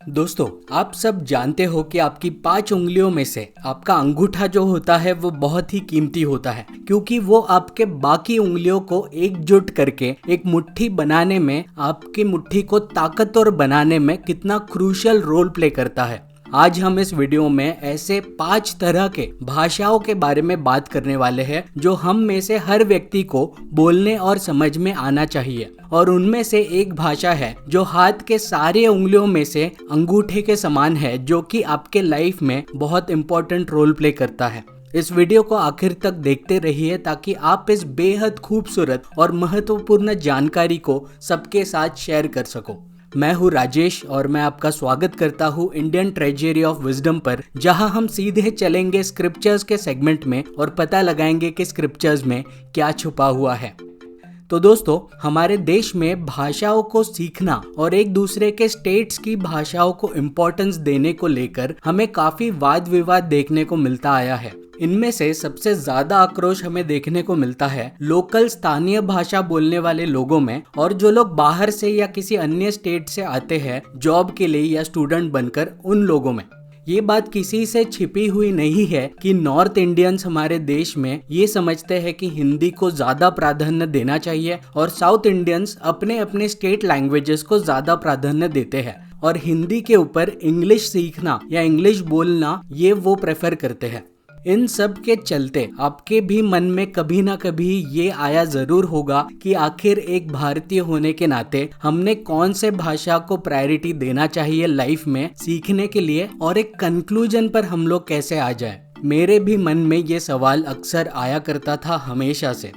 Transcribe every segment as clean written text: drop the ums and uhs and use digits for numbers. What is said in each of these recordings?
दोस्तों, आप सब जानते हो कि आपकी 5 उंगलियों में से आपका अंगूठा जो होता है वो बहुत ही कीमती होता है, क्योंकि वो आपके बाकी उंगलियों को एकजुट करके एक मुट्ठी बनाने में, आपकी मुट्ठी को ताकतवर बनाने में कितना क्रूशियल रोल प्ले करता है। आज हम इस वीडियो में ऐसे 5 तरह के भाषाओं के बारे में बात करने वाले हैं जो हम में से हर व्यक्ति को बोलने और समझ में आना चाहिए। और उनमें से एक भाषा है जो हाथ के सारे उंगलियों में से अंगूठे के समान है, जो कि आपके लाइफ में बहुत इंपॉर्टेंट रोल प्ले करता है। इस वीडियो को आखिर तक देखते रहिए ताकि आप इस बेहद खूबसूरत और महत्वपूर्ण जानकारी को सबके साथ शेयर कर सको। मैं हूँ राजेश और मैं आपका स्वागत करता हूँ इंडियन ट्रेजरी ऑफ विजडम पर, जहाँ हम सीधे चलेंगे स्क्रिप्चर्स के सेगमेंट में और पता लगाएंगे कि स्क्रिप्चर्स में क्या छुपा हुआ है। तो दोस्तों, हमारे देश में भाषाओं को सीखना और एक दूसरे के स्टेट्स की भाषाओं को इम्पोर्टेंस देने को लेकर हमें काफी वाद विवाद देखने को मिलता आया है। इनमें से सबसे ज्यादा आक्रोश हमें देखने को मिलता है लोकल स्थानीय भाषा बोलने वाले लोगों में, और जो लोग बाहर से या किसी अन्य स्टेट से आते हैं जॉब के लिए या स्टूडेंट बनकर, उन लोगों में। ये बात किसी से छिपी हुई नहीं है कि नॉर्थ इंडियंस हमारे देश में ये समझते हैं कि हिंदी को ज्यादा प्राधान्य देना चाहिए और साउथ इंडियंस अपने अपने स्टेट लैंग्वेजेस को ज्यादा प्राधान्य देते हैं, और हिंदी के ऊपर इंग्लिश सीखना या इंग्लिश बोलना ये वो प्रेफर करते हैं। इन सब के चलते आपके भी मन में कभी ना कभी ये आया जरूर होगा कि आखिर एक भारतीय होने के नाते हमने कौन से भाषा को प्रायोरिटी देना चाहिए लाइफ में सीखने के लिए, और एक कंक्लूजन पर हम लोग कैसे आ जाए। मेरे भी मन में ये सवाल अक्सर आया करता था हमेशा से।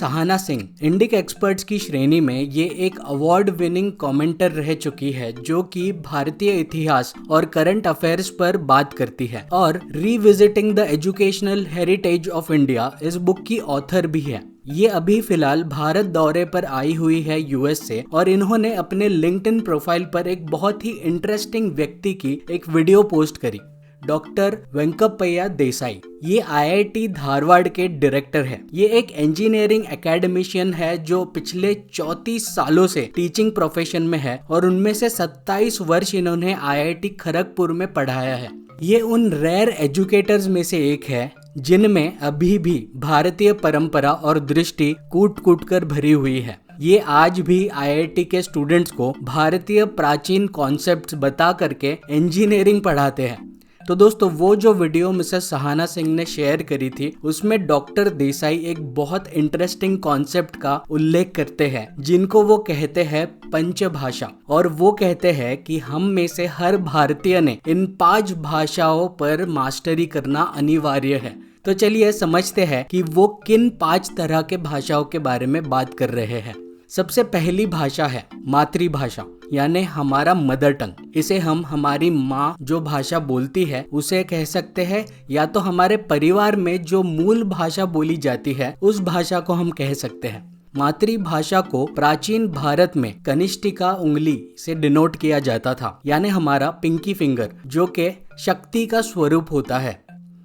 सहाना सिंह इंडिक एक्सपर्ट्स की श्रेणी में ये एक अवार्ड विनिंग कमेंटर रह चुकी है, जो कि भारतीय इतिहास और करंट अफेयर्स पर बात करती है और revisiting the educational heritage of India इस बुक की ऑथर भी है। ये अभी फिलहाल भारत दौरे पर आई हुई है यूएस से, और इन्होंने अपने लिंक्डइन प्रोफाइल पर एक बहुत ही इंटरेस्टिंग व्यक्ति की एक वीडियो पोस्ट करी। डॉक्टर वेंकपैया देसाई ये आईआईटी धारवाड़ के डायरेक्टर है। ये एक इंजीनियरिंग एकेडमिशियन है जो पिछले 34 सालों से टीचिंग प्रोफेशन में है, और उनमें से 27 वर्ष इन्होंने आईआईटी खड़गपुर में पढ़ाया है। ये उन रेयर एजुकेटर्स में से एक है जिनमें अभी भी भारतीय परंपरा और दृष्टि कूट कूट कर भरी हुई है। ये आज भी आईआईटी के स्टूडेंट्स को भारतीय प्राचीन कॉन्सेप्ट्स बता करके इंजीनियरिंग पढ़ाते हैं। तो दोस्तों, वो जो वीडियो मिसेस सहाना सिंह ने शेयर करी थी उसमें डॉक्टर देसाई एक बहुत इंटरेस्टिंग कॉन्सेप्ट का उल्लेख करते हैं, जिनको वो कहते हैं पंचभाषा। और वो कहते हैं कि हम में से हर भारतीय ने इन 5 भाषाओं पर मास्टरी करना अनिवार्य है। तो चलिए समझते हैं कि वो किन 5 तरह के भाषाओं के बारे में बात कर रहे हैं। सबसे पहली भाषा है मातृभाषा, यानी हमारा मदर टंग। इसे हम हमारी माँ जो भाषा बोलती है उसे कह सकते हैं, या तो हमारे परिवार में जो मूल भाषा बोली जाती है उस भाषा को हम कह सकते हैं। मातृभाषा को प्राचीन भारत में कनिष्ठिका उंगली से डिनोट किया जाता था, यानी हमारा पिंकी फिंगर, जो कि शक्ति का स्वरूप होता है।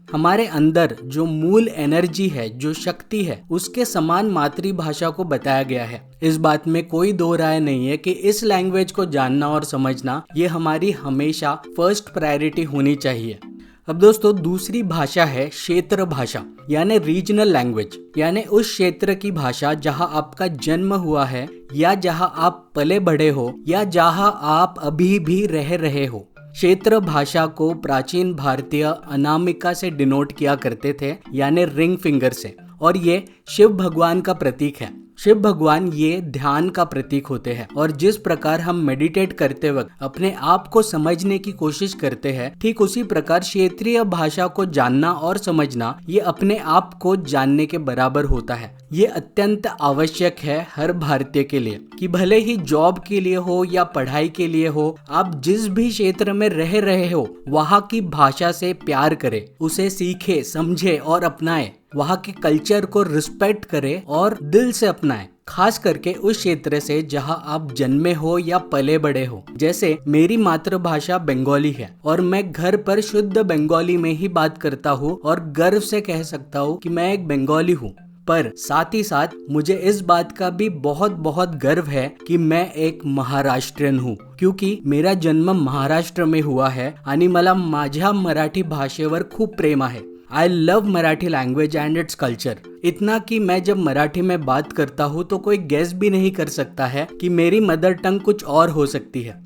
हमारे अंदर जो मूल एनर्जी है, जो शक्ति है, उसके समान मातृभाषा को बताया गया है। इस बात में कोई दो राय नहीं है कि इस लैंग्वेज को जानना और समझना ये हमारी हमेशा फर्स्ट प्रायोरिटी होनी चाहिए। अब दोस्तों, दूसरी भाषा है क्षेत्र भाषा, यानी रीजनल लैंग्वेज, यानी उस क्षेत्र की भाषा जहां आपका जन्म हुआ है, या जहां आप पले बढ़े हो, या जहां आप अभी भी रह रहे हो। क्षेत्र भाषा को प्राचीन भारतीय अनामिका से डिनोट किया करते थे, यानी रिंग फिंगर से, और ये शिव भगवान का प्रतीक है। शिव भगवान ये ध्यान का प्रतीक होते हैं, और जिस प्रकार हम मेडिटेट करते वक्त अपने आप को समझने की कोशिश करते हैं, ठीक उसी प्रकार क्षेत्रीय भाषा को जानना और समझना ये अपने आप को जानने के बराबर होता है। ये अत्यंत आवश्यक है हर भारतीय के लिए, कि भले ही जॉब के लिए हो या पढ़ाई के लिए हो, आप जिस भी क्षेत्र में रह रहे हो वहाँ की भाषा से प्यार करें, उसे सीखे, समझे और अपनाए। वहाँ के कल्चर को रिस्पेक्ट करे और दिल से अपनाए, खास करके उस क्षेत्र से जहाँ आप जन्मे हो या पले बड़े हो। जैसे मेरी मातृभाषा बंगाली है और मैं घर पर शुद्ध बंगाली में ही बात करता हूँ और गर्व से कह सकता हूँ कि मैं एक बंगाली हूँ। पर साथ ही साथ मुझे इस बात का भी बहुत बहुत गर्व है कि मैं एक महाराष्ट्रियन हूँ, क्योंकि मेरा जन्म महाराष्ट्र में हुआ है आणि मला माझ्या मराठी भाषेवर खूप प्रेम आहे। I love Marathi language and its culture. इतना कि मैं जब मराठी में बात करता हूँ तो कोई गेस भी नहीं कर सकता है कि मेरी मदर टंग कुछ और हो सकती है।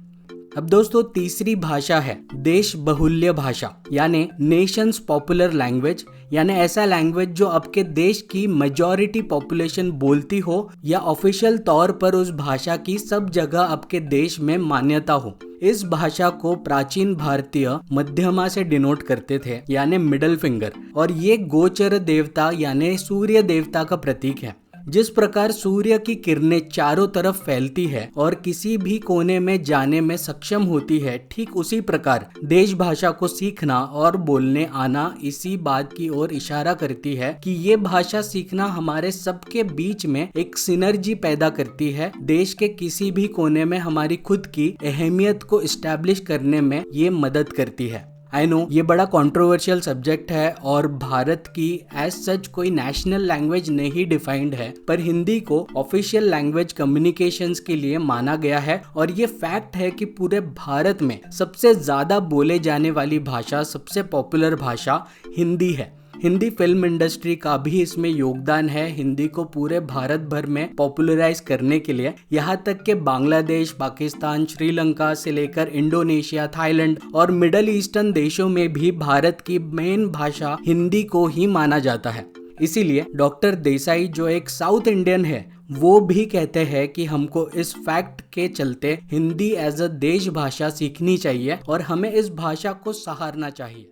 अब दोस्तों तीसरी भाषा है देश बहुल्य भाषा, यानी नेशंस पॉपुलर लैंग्वेज, यानी ऐसा लैंग्वेज जो आपके देश की मेजॉरिटी पॉपुलेशन बोलती हो या ऑफिशियल तौर पर उस भाषा की सब जगह आपके देश में मान्यता हो। इस भाषा को प्राचीन भारतीय मध्यमा से डिनोट करते थे, यानी मिडल फिंगर, और ये गोचर देवता यानी सूर्य देवता का प्रतीक है। जिस प्रकार सूर्य की किरणें चारों तरफ फैलती है और किसी भी कोने में जाने में सक्षम होती है, ठीक उसी प्रकार देश भाषा को सीखना और बोलने आना इसी बात की ओर इशारा करती है कि ये भाषा सीखना हमारे सबके बीच में एक सिनर्जी पैदा करती है। देश के किसी भी कोने में हमारी खुद की अहमियत को इस्टेब्लिश करने में ये मदद करती है। आई नो ये बड़ा कंट्रोवर्शियल सब्जेक्ट है और भारत की एज सच कोई नेशनल लैंग्वेज नहीं डिफाइंड है, पर हिंदी को ऑफिशियल लैंग्वेज कम्युनिकेशंस के लिए माना गया है। और ये फैक्ट है कि पूरे भारत में सबसे ज्यादा बोले जाने वाली भाषा, सबसे पॉपुलर भाषा हिंदी है। हिंदी फिल्म इंडस्ट्री का भी इसमें योगदान है हिंदी को पूरे भारत भर में पॉपुलराइज करने के लिए। यहाँ तक कि बांग्लादेश, पाकिस्तान, श्रीलंका से लेकर इंडोनेशिया, थाईलैंड और मिडल ईस्टर्न देशों में भी भारत की मेन भाषा हिंदी को ही माना जाता है। इसीलिए डॉक्टर देसाई जो एक साउथ इंडियन है, वो भी कहते हैं कि हमको इस फैक्ट के चलते हिंदी एज अ देश भाषा सीखनी चाहिए और हमें इस भाषा को सहारना चाहिए।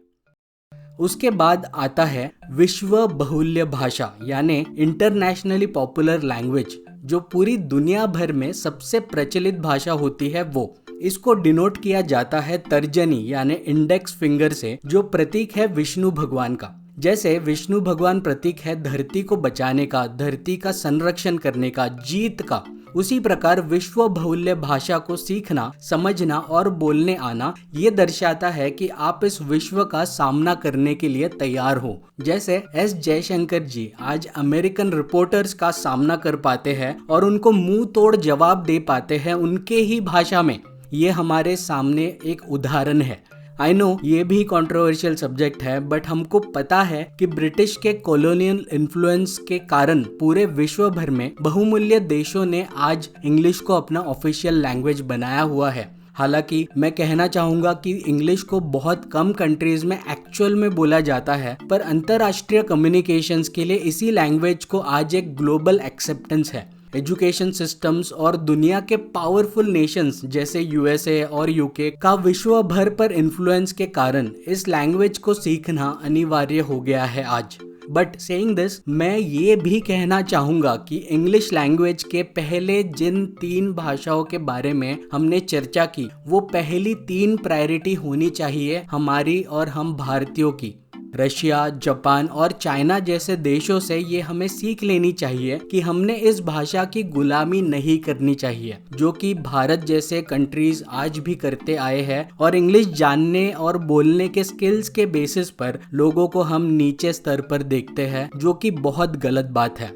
उसके बाद आता है विश्व बहुल्य भाषा, यानी इंटरनेशनली पॉपुलर लैंग्वेज, जो पूरी दुनिया भर में सबसे प्रचलित भाषा होती है। वो इसको डिनोट किया जाता है तर्जनी यानी इंडेक्स फिंगर से, जो प्रतीक है विष्णु भगवान का। जैसे विष्णु भगवान प्रतीक है धरती को बचाने का, धरती का संरक्षण करने का, जीत का, उसी प्रकार विश्व बहुल्य भाषा को सीखना, समझना और बोलने आना ये दर्शाता है कि आप इस विश्व का सामना करने के लिए तैयार हो। जैसे एस जयशंकर जी आज अमेरिकन रिपोर्टर्स का सामना कर पाते हैं और उनको मुंह तोड़ जवाब दे पाते हैं उनके ही भाषा में, ये हमारे सामने एक उदाहरण है। आई नो ये भी कंट्रोवर्शियल सब्जेक्ट है, बट हमको पता है कि ब्रिटिश के कॉलोनियल इन्फ्लुएंस के कारण पूरे विश्व भर में बहुमूल्य देशों ने आज इंग्लिश को अपना ऑफिशियल लैंग्वेज बनाया हुआ है। हालांकि मैं कहना चाहूंगा कि इंग्लिश को बहुत कम कंट्रीज में एक्चुअल में बोला जाता है, पर अंतरराष्ट्रीय कम्युनिकेशंस के लिए इसी लैंग्वेज को आज एक ग्लोबल एक्सेप्टेंस है। एजुकेशन सिस्टम्स और दुनिया के पावरफुल नेशंस जैसे यूएसए और यूके का विश्व भर पर इन्फ्लुएंस के कारण इस लैंग्वेज को सीखना अनिवार्य हो गया है आज। बट सेइंग दिस, मैं ये भी कहना चाहूंगा कि इंग्लिश लैंग्वेज के पहले जिन 3 भाषाओं के बारे में हमने चर्चा की, वो पहली 3 प्रायोरिटी होनी चाहिए हमारी और हम भारतीयों की। रशिया, जापान और चाइना जैसे देशों से ये हमें सीख लेनी चाहिए कि हमने इस भाषा की गुलामी नहीं करनी चाहिए, जो कि भारत जैसे कंट्रीज आज भी करते आए हैं। और इंग्लिश जानने और बोलने के स्किल्स के बेसिस पर लोगों को हम नीचे स्तर पर देखते हैं, जो कि बहुत गलत बात है।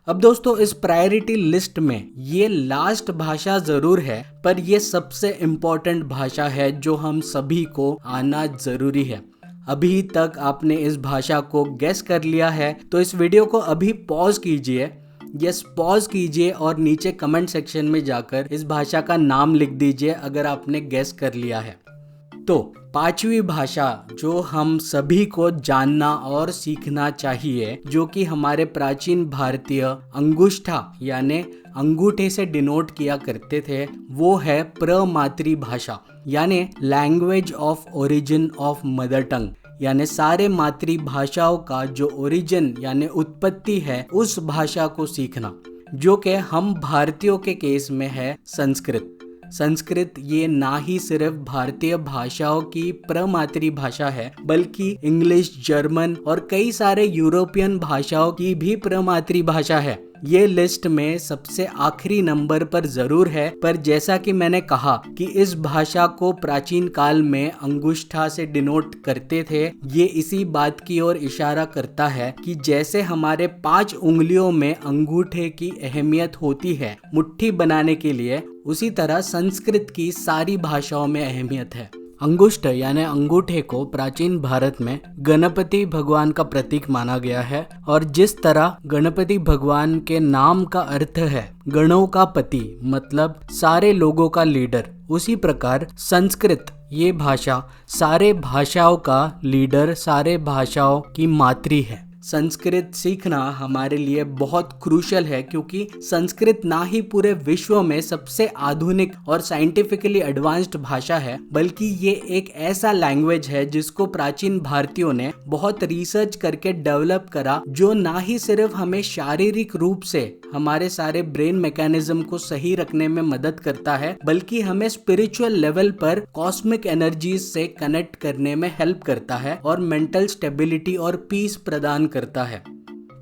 अब दोस्तों इस प्रायोरिटी लिस्ट में ये लास्ट भाषा जरूर है, पर ये सबसे इम्पोर्टेंट भाषा है जो हम सभी को आना जरूरी है। अभी तक आपने इस भाषा को गेस कर लिया है तो इस वीडियो को अभी पॉज कीजिए, पॉज कीजिए और नीचे कमेंट सेक्शन में जाकर इस भाषा का नाम लिख दीजिए अगर आपने गेस कर लिया है। तो 5वीं भाषा जो हम सभी को जानना और सीखना चाहिए, जो कि हमारे प्राचीन भारतीय अंगुष्ठा यानी अंगूठे से डिनोट किया करते थे, वो है प्रमातृ भाषा यानी language of origin of mother tongue, यानी सारे मातृभाषाओं का जो ओरिजिन यानी उत्पत्ति है उस भाषा को सीखना, जो कि हम भारतीयों के केस में है संस्कृत। संस्कृत ये ना ही सिर्फ भारतीय भाषाओं की प्रमातृ भाषा है, बल्कि इंग्लिश, जर्मन और कई सारे यूरोपियन भाषाओं की भी प्रमातृ भाषा है। ये लिस्ट में सबसे आखिरी नंबर पर जरूर है, पर जैसा कि मैंने कहा कि इस भाषा को प्राचीन काल में अंगुष्ठा से डिनोट करते थे, ये इसी बात की ओर इशारा करता है कि जैसे हमारे 5 उंगलियों में अंगूठे की अहमियत होती है मुट्ठी बनाने के लिए, उसी तरह संस्कृत की सारी भाषाओं में अहमियत है। अंगुष्ठ यानी अंगूठे को प्राचीन भारत में गणपति भगवान का प्रतीक माना गया है, और जिस तरह गणपति भगवान के नाम का अर्थ है गणों का पति, मतलब सारे लोगों का लीडर, उसी प्रकार संस्कृत ये भाषा सारे भाषाओं का लीडर, सारे भाषाओं की मातृ है। संस्कृत सीखना हमारे लिए बहुत क्रूशल है, क्योंकि संस्कृत ना ही पूरे विश्व में सबसे आधुनिक और साइंटिफिकली एडवांस्ड भाषा है, बल्कि ये एक ऐसा लैंग्वेज है जिसको प्राचीन भारतीयों ने बहुत रिसर्च करके डेवलप करा, जो ना ही सिर्फ हमें शारीरिक रूप से हमारे सारे ब्रेन मैकेनिज्म को सही रखने में मदद करता है, बल्कि हमें स्पिरिचुअल लेवल पर कॉस्मिक एनर्जीज से कनेक्ट करने में हेल्प करता है और मेंटल स्टेबिलिटी और पीस प्रदान करता है।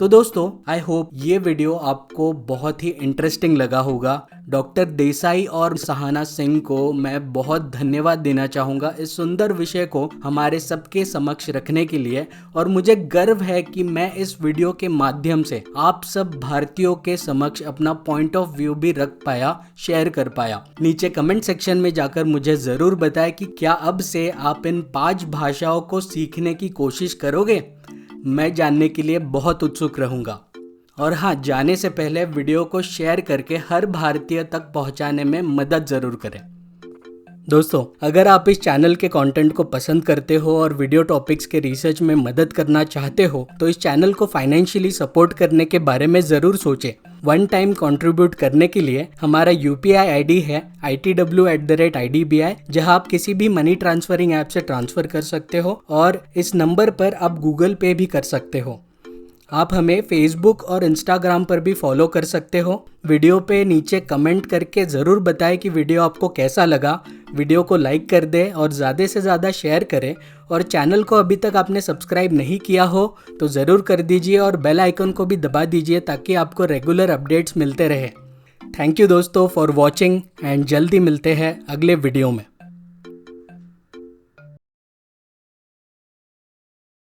तो दोस्तों, आई होप ये वीडियो आपको बहुत ही इंटरेस्टिंग लगा होगा। डॉक्टर देसाई और सहाना सिंह को मैं बहुत धन्यवाद देना चाहूँगा इस सुंदर विषय को हमारे सबके समक्ष रखने के लिए, और मुझे गर्व है कि मैं इस वीडियो के माध्यम से आप सब भारतीयों के समक्ष अपना पॉइंट ऑफ व्यू भी रख पाया, शेयर कर पाया। नीचे कमेंट सेक्शन में जाकर मुझे ज़रूर बताएं कि क्या अब से आप इन 5 भाषाओं को सीखने की कोशिश करोगे। मैं जानने के लिए बहुत उत्सुक रहूंगा। और हाँ, जाने से पहले वीडियो को शेयर करके हर भारतीय तक पहुंचाने में मदद जरूर करें। दोस्तों, अगर आप इस चैनल के कंटेंट को पसंद करते हो और वीडियो टॉपिक्स के रिसर्च में मदद करना चाहते हो, तो इस चैनल को फाइनेंशियली सपोर्ट करने के बारे में ज़रूर सोचें। वन टाइम कंट्रीब्यूट करने के लिए हमारा UPI ID है ITW@IDBI, जहां आप किसी भी मनी ट्रांसफरिंग ऐप से ट्रांसफर कर सकते हो, और इस नंबर पर आप गूगल पे भी कर सकते हो। आप हमें फेसबुक और इंस्टाग्राम पर भी फॉलो कर सकते हो। वीडियो पे नीचे कमेंट करके ज़रूर बताएं कि वीडियो आपको कैसा लगा। वीडियो को लाइक कर दें और ज़्यादा से ज़्यादा शेयर करें, और चैनल को अभी तक आपने सब्सक्राइब नहीं किया हो तो ज़रूर कर दीजिए, और बेल आइकन को भी दबा दीजिए ताकि आपको रेगुलर अपडेट्स मिलते रहे। थैंक यू दोस्तों फॉर वॉचिंग, एंड जल्दी मिलते हैं अगले वीडियो में।